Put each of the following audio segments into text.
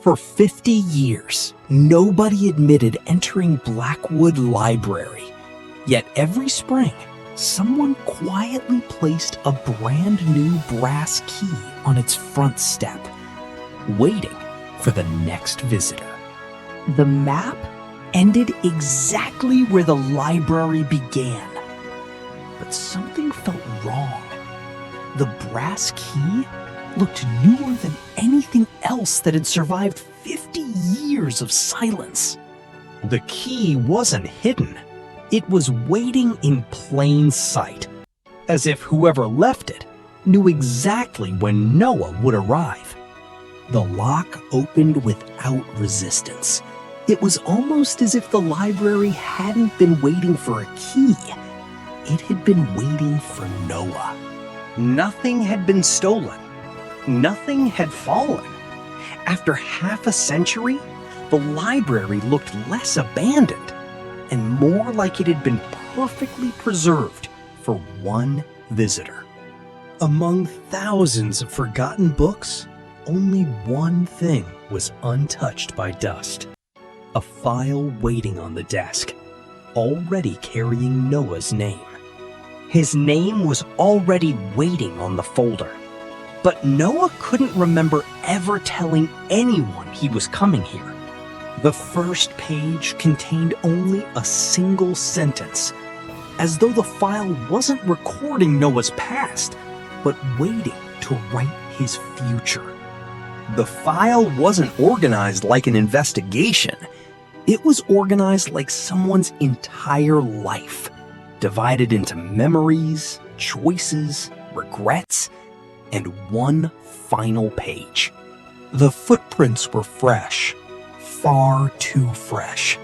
For 50 years, nobody admitted entering Blackwood Library. Yet every spring, someone quietly placed a brand new brass key on its front step, waiting for the next visitor. The map ended exactly where the library began. But something felt wrong. The brass key looked newer than anything else that had survived 50 years of silence. The key wasn't hidden. It was waiting in plain sight, as if whoever left it knew exactly when Noah would arrive. The lock opened without resistance. It was almost as if the library hadn't been waiting for a key. It had been waiting for Noah. Nothing had been stolen. Nothing had fallen. After half a century, the library looked less abandoned and more like it had been perfectly preserved for one visitor. Among thousands of forgotten books, only one thing was untouched by dust. A file waiting on the desk, already carrying Noah's name. His name was already waiting on the folder. But Noah couldn't remember ever telling anyone he was coming here. The first page contained only a single sentence, as though the file wasn't recording Noah's past, but waiting to write his future. The file wasn't organized like an investigation. It was organized like someone's entire life, divided into memories, choices, regrets, and one final page. The footprints were fresh, far too fresh.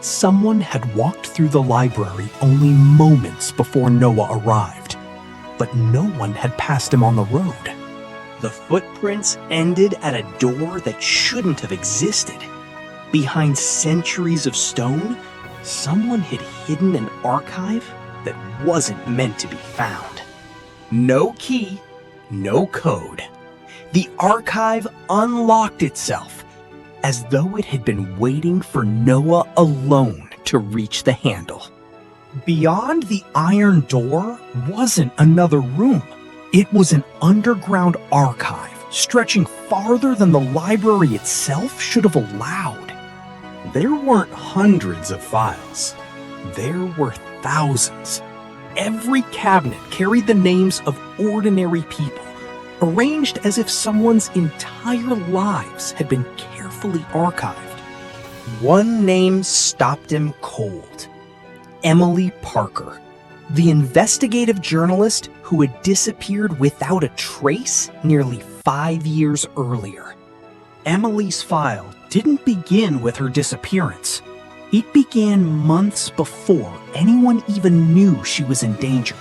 Someone had walked through the library only moments before Noah arrived, but no one had passed him on the road. The footprints ended at a door that shouldn't have existed. Behind centuries of stone, someone had hidden an archive that wasn't meant to be found. No key, no code. The archive unlocked itself, as though it had been waiting for Noah alone to reach the handle. Beyond the iron door wasn't another room. It was an underground archive stretching farther than the library itself should have allowed. There weren't hundreds of files. There were thousands. Every cabinet carried the names of ordinary people, arranged as if someone's entire lives had been carefully archived. One name stopped him cold. Emily Parker, the investigative journalist who had disappeared without a trace nearly 5 years earlier. Emily's file didn't begin with her disappearance. It began months before anyone even knew she was in danger,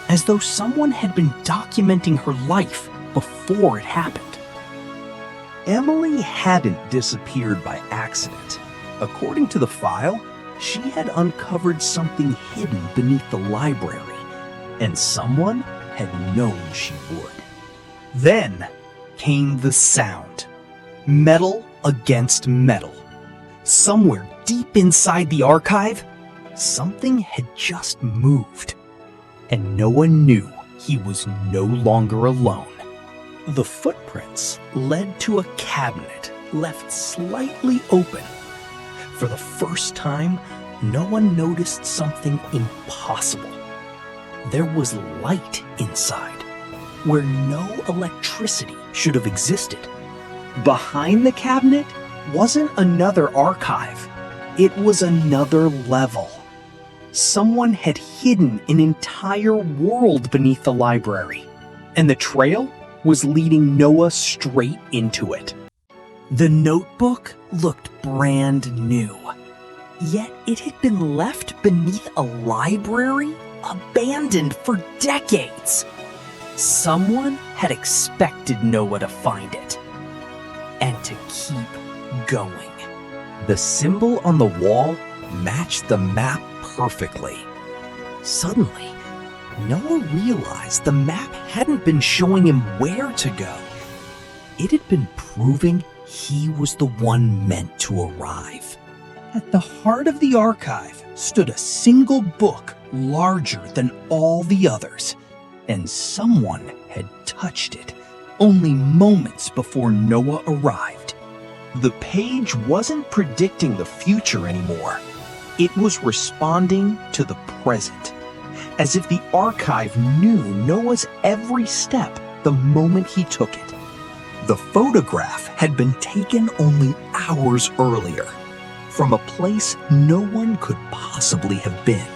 as though someone had been documenting her life before it happened. Emily hadn't disappeared by accident. According to the file, she had uncovered something hidden beneath the library, and someone had known she would. Then came the sound. Metal against metal. Somewhere deep inside the archive, something had just moved. And Noah knew he was no longer alone. The footprints led to a cabinet left slightly open. For the first time, Noah noticed something impossible. There was light inside, where no electricity should have existed. Behind the cabinet wasn't another archive. It was another level. Someone had hidden an entire world beneath the library, and the trail was leading Noah straight into it. The notebook looked brand new, yet it had been left beneath a library abandoned for decades. Someone had expected Noah to find it, and to keep going. The symbol on the wall matched the map perfectly. Suddenly, Noah realized the map hadn't been showing him where to go. It had been proving he was the one meant to arrive. At the heart of the archive stood a single book larger than all the others, and someone had touched it only moments before Noah arrived. The page wasn't predicting the future anymore. It was responding to the present, as if the archive knew Noah's every step the moment he took it. The photograph had been taken only hours earlier, from a place no one could possibly have been.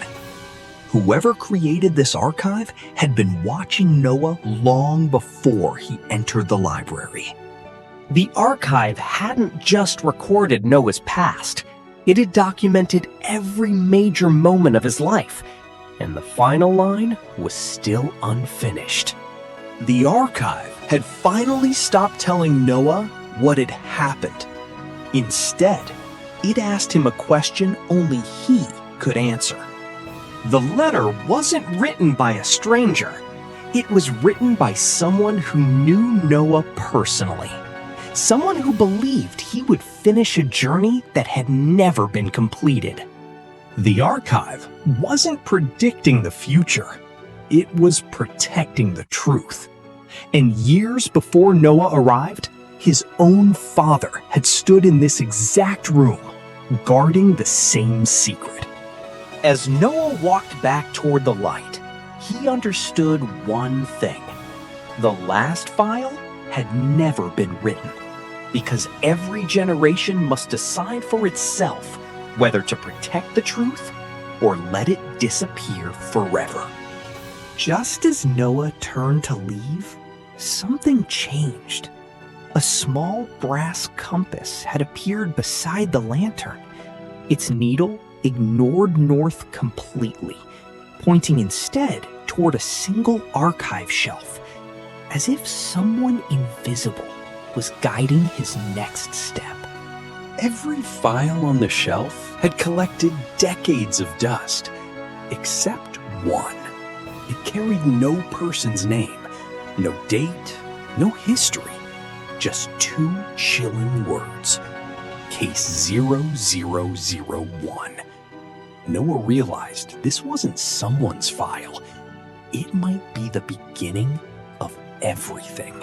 Whoever created this archive had been watching Noah long before he entered the library. The archive hadn't just recorded Noah's past. It had documented every major moment of his life, and the final line was still unfinished. The archive had finally stopped telling Noah what had happened. Instead, it asked him a question only he could answer. The letter wasn't written by a stranger. It was written by someone who knew Noah personally. Someone who believed he would finish a journey that had never been completed. The archive wasn't predicting the future. It was protecting the truth. And years before Noah arrived, his own father had stood in this exact room, guarding the same secret. As Noah walked back toward the light, he understood one thing. The last file had never been written, because every generation must decide for itself whether to protect the truth or let it disappear forever. Just as Noah turned to leave, something changed. A small brass compass had appeared beside the lantern. Its needle ignored north completely, pointing instead toward a single archive shelf, as if someone invisible was guiding his next step. Every file on the shelf had collected decades of dust, except one. It carried no person's name, no date, no history, just two chilling words. Case 0001. Noah realized this wasn't someone's file. It might be the beginning of everything.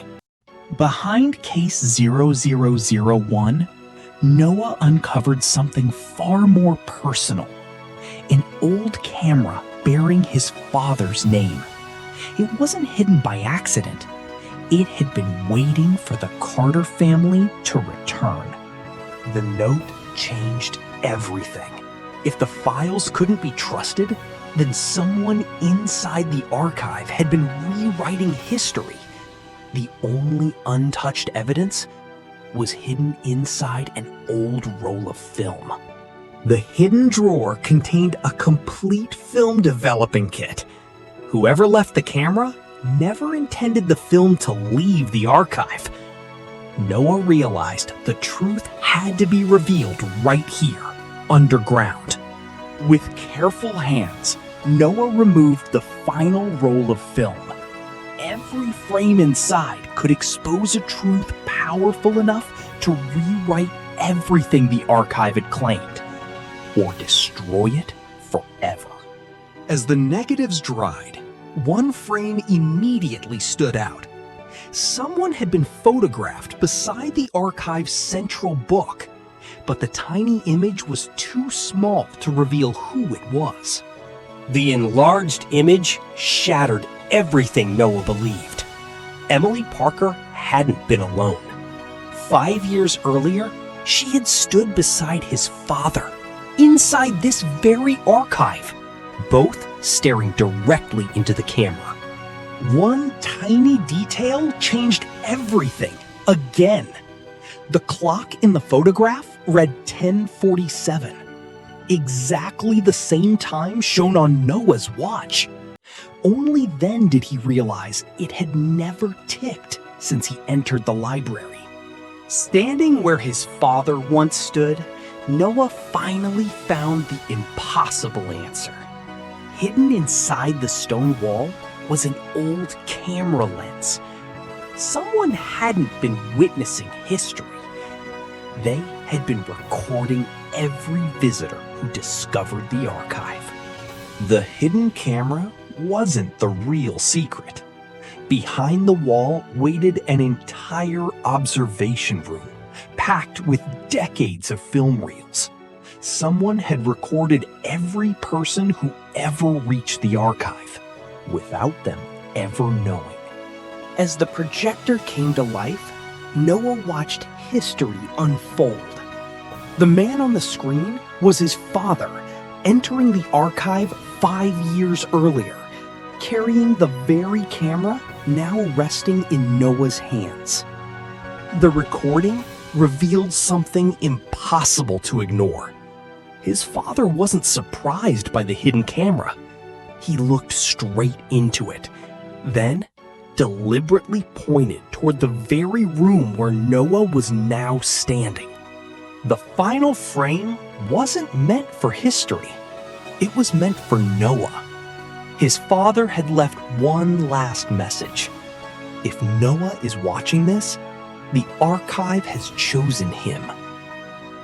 Behind case 0001, Noah uncovered something far more personal. An old camera bearing his father's name. It wasn't hidden by accident. It had been waiting for the Carter family to return. The note changed everything. If the files couldn't be trusted, then someone inside the archive had been rewriting history. The only untouched evidence was hidden inside an old roll of film. The hidden drawer contained a complete film developing kit. Whoever left the camera never intended the film to leave the archive. Noah realized the truth had to be revealed right here, underground. With careful hands, Noah removed the final roll of film. Every frame inside could expose a truth powerful enough to rewrite everything the archive had claimed, or destroy it forever. As the negatives dried, one frame immediately stood out. Someone had been photographed beside the archive's central book, but the tiny image was too small to reveal who it was. The enlarged image shattered everything Noah believed. Emily Parker hadn't been alone. 5 years earlier, she had stood beside his father, inside this very archive, both staring directly into the camera. One tiny detail changed everything again. The clock in the photograph read 10:47, exactly the same time shown on Noah's watch. Only then did he realize it had never ticked since he entered the library. Standing where his father once stood, Noah finally found the impossible answer. Hidden inside the stone wall was an old camera lens. Someone hadn't been witnessing history. They had been recording every visitor who discovered the archive. The hidden camera wasn't the real secret. Behind the wall waited an entire observation room, packed with decades of film reels. Someone had recorded every person who ever reached the archive, without them ever knowing. As the projector came to life, Noah watched history unfold. The man on the screen was his father, entering the archive 5 years earlier, carrying the very camera now resting in Noah's hands. The recording revealed something impossible to ignore. His father wasn't surprised by the hidden camera. He looked straight into it, then deliberately pointed toward the very room where Noah was now standing. The final frame wasn't meant for history. It was meant for Noah. His father had left one last message. If Noah is watching this, the archive has chosen him.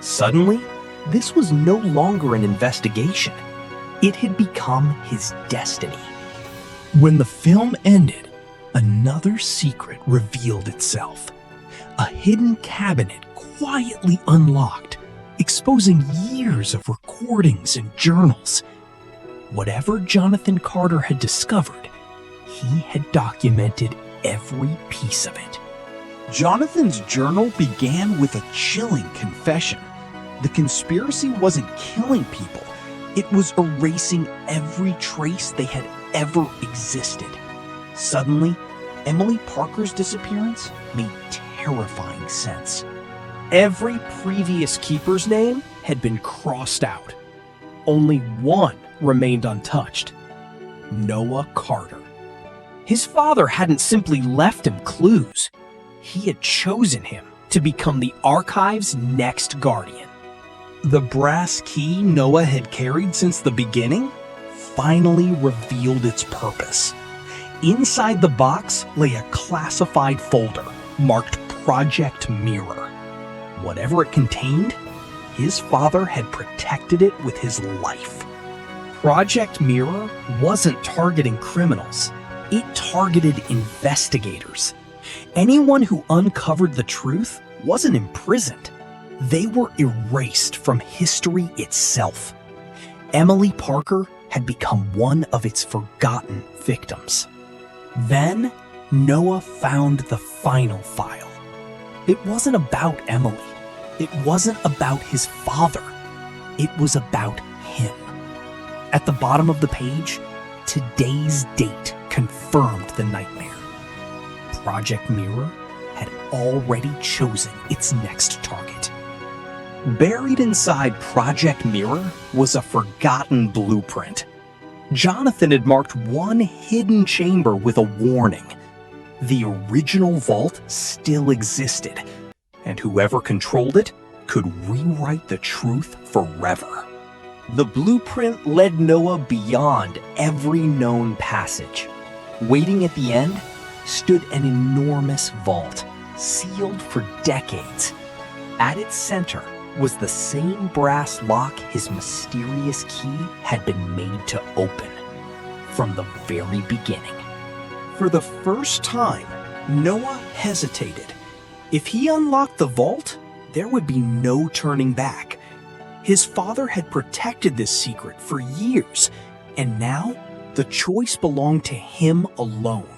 Suddenly, this was no longer an investigation. It had become his destiny. When the film ended, another secret revealed itself. A hidden cabinet quietly unlocked, exposing years of recordings and journals. Whatever Jonathan Carter had discovered, he had documented every piece of it. Jonathan's journal began with a chilling confession. The conspiracy wasn't killing people. It was erasing every trace they had ever existed. Suddenly, Emily Parker's disappearance made terrifying sense. Every previous keeper's name had been crossed out. Only one remained untouched: Noah Carter. His father hadn't simply left him clues. He had chosen him to become the archive's next guardian. The brass key Noah had carried since the beginning finally revealed its purpose. Inside the box lay a classified folder marked Project Mirror. Whatever it contained, his father had protected it with his life. Project Mirror wasn't targeting criminals. It targeted investigators. Anyone who uncovered the truth wasn't imprisoned. They were erased from history itself. Emily Parker had become one of its forgotten victims. Then, Noah found the final file. It wasn't about Emily. It wasn't about his father. It was about him. At the bottom of the page, today's date confirmed the nightmare. Project Mirror had already chosen its next target. Buried inside Project Mirror was a forgotten blueprint. Jonathan had marked one hidden chamber with a warning. The original vault still existed, and whoever controlled it could rewrite the truth forever. The blueprint led Noah beyond every known passage. Waiting at the end stood an enormous vault, sealed for decades. At its center was the same brass lock his mysterious key had been made to open from the very beginning. For the first time, Noah hesitated. If he unlocked the vault, there would be no turning back. His father had protected this secret for years, and now the choice belonged to him alone.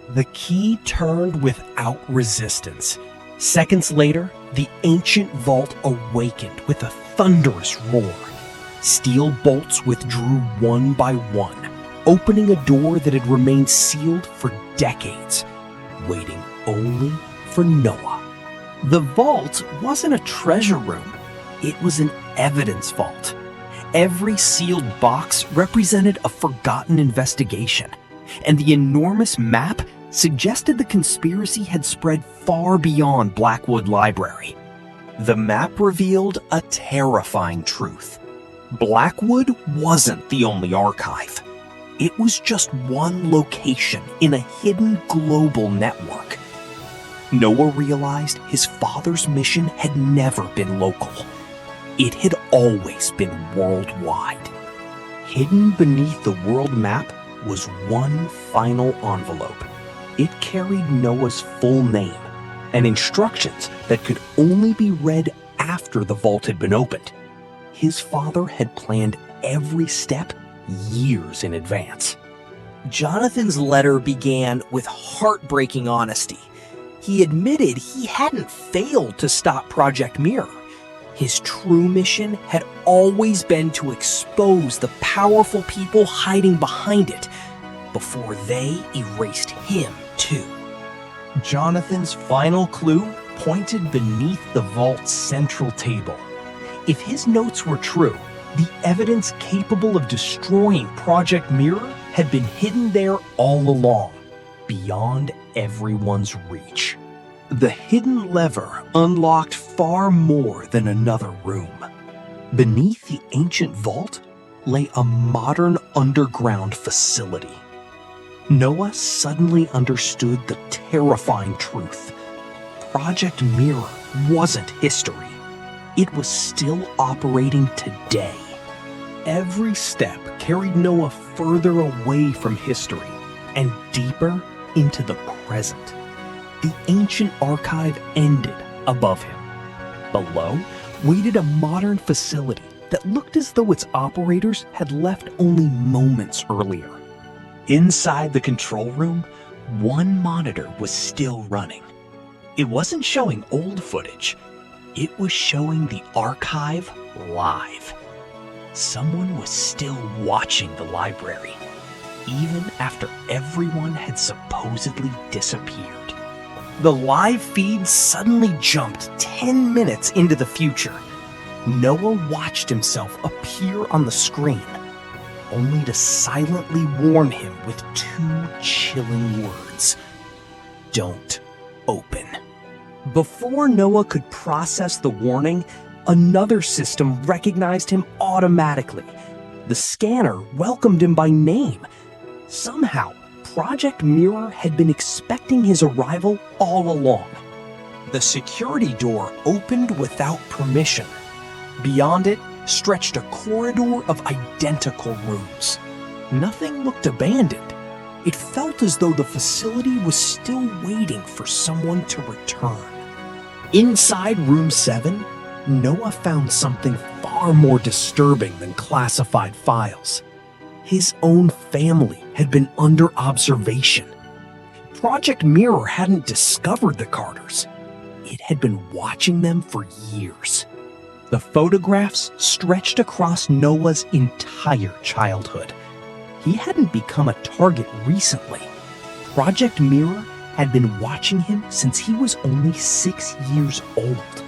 The key turned without resistance. Seconds later, the ancient vault awakened with a thunderous roar. Steel bolts withdrew one by one, opening a door that had remained sealed for decades, waiting only for Noah. The vault wasn't a treasure room. It was an evidence vault. Every sealed box represented a forgotten investigation, and the enormous map suggested the conspiracy had spread far beyond Blackwood Library. The map revealed a terrifying truth. Blackwood wasn't the only archive. It was just one location in a hidden global network. Noah realized his father's mission had never been local. It had always been worldwide. Hidden beneath the world map was one final envelope. It carried Noah's full name and instructions that could only be read after the vault had been opened. His father had planned every step years in advance. Jonathan's letter began with heartbreaking honesty. He admitted he hadn't failed to stop Project Mirror. His true mission had always been to expose the powerful people hiding behind it before they erased him too. Jonathan's final clue pointed beneath the vault's central table. If his notes were true, the evidence capable of destroying Project Mirror had been hidden there all along, beyond everyone's reach. The hidden lever unlocked far more than another room. Beneath the ancient vault lay a modern underground facility. Noah suddenly understood the terrifying truth. Project Mirror wasn't history. It was still operating today. Every step carried Noah further away from history and deeper into the present. The ancient archive ended above him. Below waited a modern facility that looked as though its operators had left only moments earlier. Inside the control room, one monitor was still running. It wasn't showing old footage. It was showing the archive live. Someone was still watching the library, even after everyone had supposedly disappeared. The live feed suddenly jumped 10 minutes into the future. Noah watched himself appear on the screen, only to silently warn him with two chilling words: "Don't open." Before Noah could process the warning, another system recognized him automatically. The scanner welcomed him by name. Somehow, Project Mirror had been expecting his arrival all along. The security door opened without permission. Beyond it stretched a corridor of identical rooms. Nothing looked abandoned. It felt as though the facility was still waiting for someone to return. Inside Room 7, Noah found something far more disturbing than classified files. His own family had been under observation. Project Mirror hadn't discovered the Carters. It had been watching them for years. The photographs stretched across Noah's entire childhood. He hadn't become a target recently. Project Mirror had been watching him since he was only 6 years old.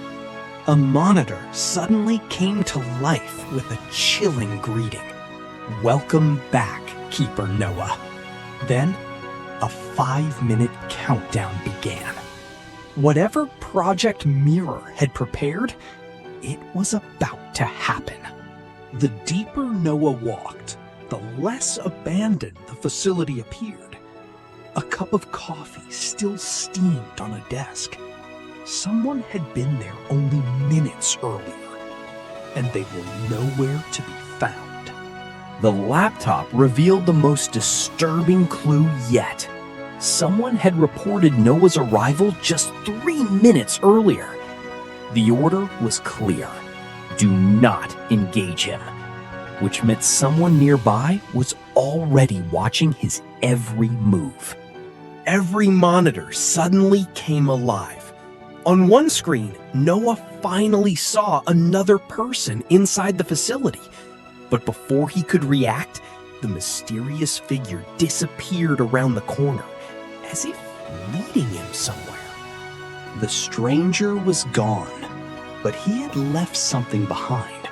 A monitor suddenly came to life with a chilling greeting. "Welcome back, Keeper Noah." Then, a 5-minute countdown began. Whatever Project Mirror had prepared, it was about to happen. The deeper Noah walked, the less abandoned the facility appeared. A cup of coffee still steamed on a desk. Someone had been there only minutes earlier, and they were nowhere to be found. The laptop revealed the most disturbing clue yet. Someone had reported Noah's arrival just 3 minutes earlier. The order was clear: do not engage him, which meant someone nearby was already watching his every move. Every monitor suddenly came alive. On one screen, Noah finally saw another person inside the facility. But before he could react, the mysterious figure disappeared around the corner, as if leading him somewhere. The stranger was gone, but he had left something behind.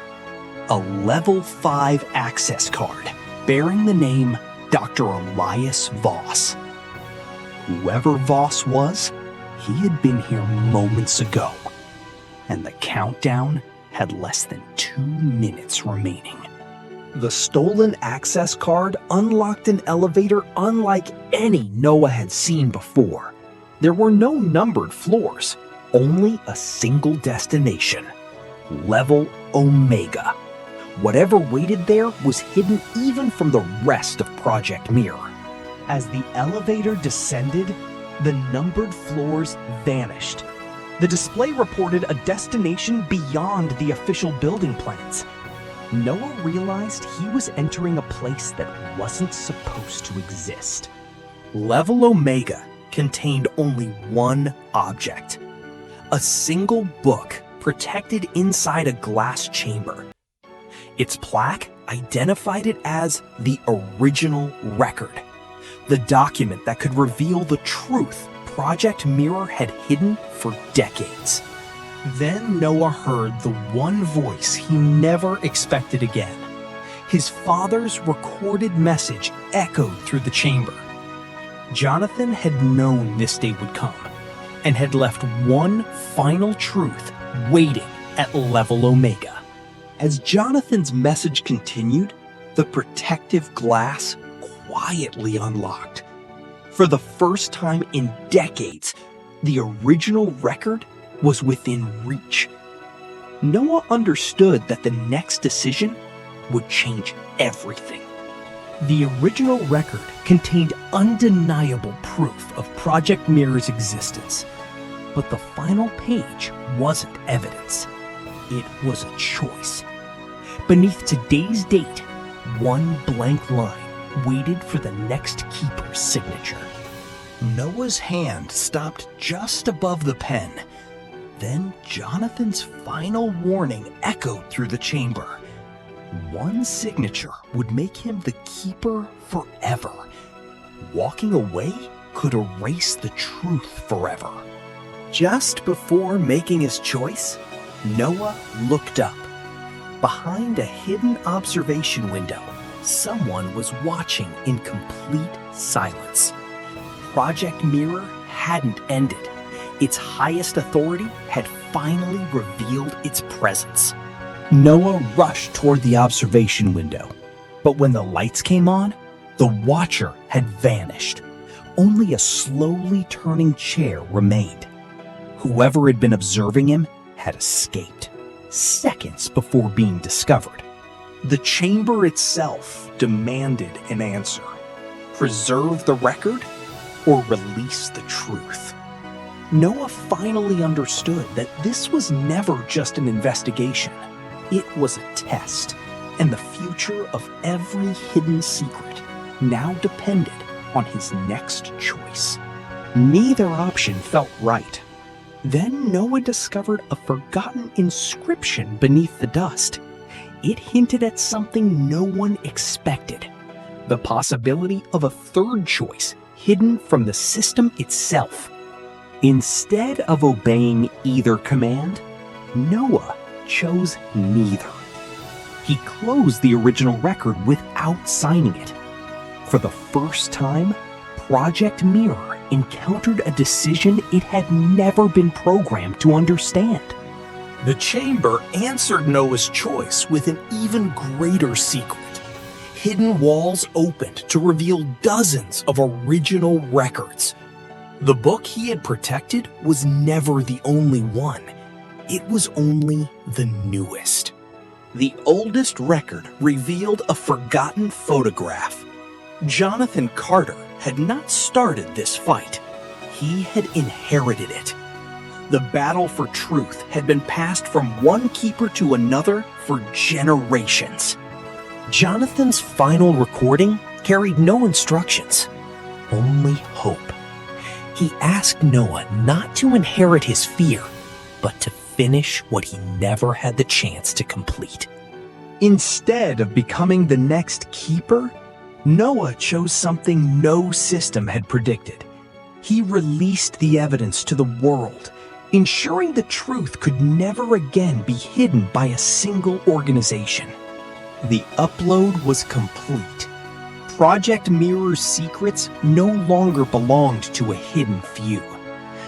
A level 5 access card bearing the name Dr. Elias Voss. Whoever Voss was, he had been here moments ago, and the countdown had less than 2 minutes remaining. The stolen access card unlocked an elevator unlike any Noah had seen before. There were no numbered floors, only a single destination: Level Omega. Whatever waited there was hidden even from the rest of Project Mirror. As the elevator descended, the numbered floors vanished. The display reported a destination beyond the official building plans. Noah realized he was entering a place that wasn't supposed to exist. Level Omega contained only one object: a single book protected inside a glass chamber. Its plaque identified it as the original record, the document that could reveal the truth Project Mirror had hidden for decades. Then Noah heard the one voice he never expected again. His father's recorded message echoed through the chamber. Jonathan had known this day would come and had left one final truth waiting at Level Omega. As Jonathan's message continued, the protective glass quietly unlocked. For the first time in decades, the original record was within reach. Noah understood that the next decision would change everything. The original record contained undeniable proof of Project Mirror's existence, but the final page wasn't evidence. It was a choice. Beneath today's date, one blank line waited for the next keeper's signature. Noah's hand stopped just above the pen. Then Jonathan's final warning echoed through the chamber. One signature would make him the keeper forever. Walking away could erase the truth forever. Just before making his choice, Noah looked up. Behind a hidden observation window, someone was watching in complete silence. Project Mirror hadn't ended. Its highest authority had finally revealed its presence. Noah rushed toward the observation window, but when the lights came on, the watcher had vanished. Only a slowly turning chair remained. Whoever had been observing him had escaped, seconds before being discovered. The chamber itself demanded an answer: preserve the record or release the truth. Noah finally understood that this was never just an investigation. It was a test, and the future of every hidden secret now depended on his next choice. Neither option felt right. Then Noah discovered a forgotten inscription beneath the dust. It hinted at something no one expected: the possibility of a third choice hidden from the system itself. Instead of obeying either command, Noah chose neither. He closed the original record without signing it. For the first time, Project Mirror encountered a decision it had never been programmed to understand. The chamber answered Noah's choice with an even greater secret. Hidden walls opened to reveal dozens of original records. The book he had protected was never the only one. It was only the newest. The oldest record revealed a forgotten photograph. Jonathan Carter had not started this fight. He had inherited it. The battle for truth had been passed from one keeper to another for generations. Jonathan's final recording carried no instructions, only hope. He asked Noah not to inherit his fear, but to finish what he never had the chance to complete. Instead of becoming the next keeper, Noah chose something no system had predicted. He released the evidence to the world, ensuring the truth could never again be hidden by a single organization. The upload was complete. Project Mirror's secrets no longer belonged to a hidden few.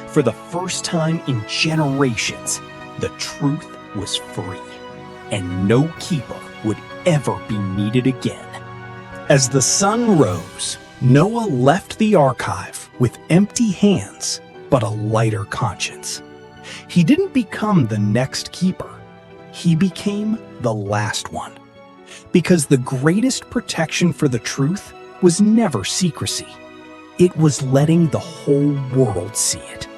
For the first time in generations, the truth was free, and no keeper would ever be needed again. As the sun rose, Noah left the archive with empty hands but a lighter conscience. He didn't become the next keeper. He became the last one. Because the greatest protection for the truth was never secrecy. It was letting the whole world see it.